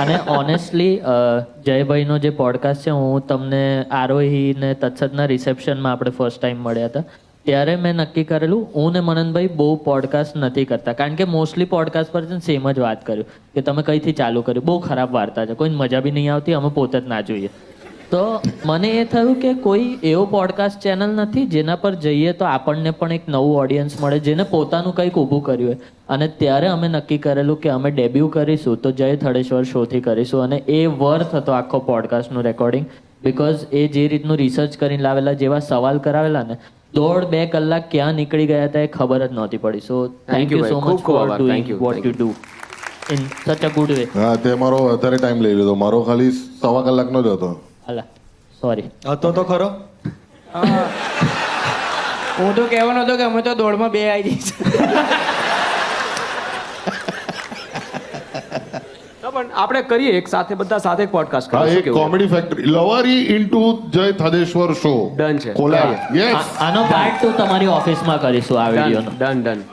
અને ઓનેસ્ટલી જયભાઈનો જે પોડકાસ્ટ છે, હું તમને આરોહી ને તત્સદના રિસેપ્શનમાં આપણે ફર્સ્ટ ટાઈમ મળ્યા હતા ત્યારે મેં નક્કી કરેલું, હું ને મનનભાઈ બહુ પોડકાસ્ટ નથી કરતા, કારણ કે મોસ્ટલી પોડકાસ્ટ પર છે ને સેમ જ વાત કર્યું કે તમે કઈથી ચાલુ કર્યું, બહુ ખરાબ વાર્તા છે, કોઈને મજા બી નહીં આવતી, અમે પોતે જ ના જોઈએ. તો મને એ થયું કે કોઈ એવો પોડકાસ્ટ ચેનલ નથી જેના પર જઈએ તો આપણને પણ એક નવું ઓડિયન્સ મળે જેને પોતાનું કંઈક ઊભું કર્યું હોય. અને ત્યારે અમે નક્કી કરેલું કે અમે ડેબ્યુ કરીશું તો જય થડેશ્વર શોથી કરીશું, અને એ વર્થ હતો આખો પોડકાસ્ટનું રેકોર્ડિંગ, બિકોઝ એ જે રીતનું રિસર્ચ કરીને લાવેલા, જેવા સવાલ કરાવેલા ને, 1.5-2 કલાક ક્યાં નીકળી ગયા હતા એ ખબર જ નહોતી પડી. So thank you so much for doing what you do in such a good way. હા, તે મારો વધારે ટાઈમ લઈ લીધો, મારો ખાલી 1.25 કલાકનો જ હતો. અલા સોરી. હતો તો ખરો. હું તો કહેવાનો હતો કે અમે તો દોડમાં 2 આવી જઈશું. પણ આપણે કરીએ એક સાથે, બધા સાથે એક પોડકાસ્ટ હા, કરીએ. એક કોમેડી ફેક્ટરી, લવારી ઇન્ટુ જય થદેશ્વર શો. Done છે. કોલેબ. યસ. આનો પાર્ટ 2 તમારી ઓફિસમાં કરીશું આ વિડીયોનો. ડન.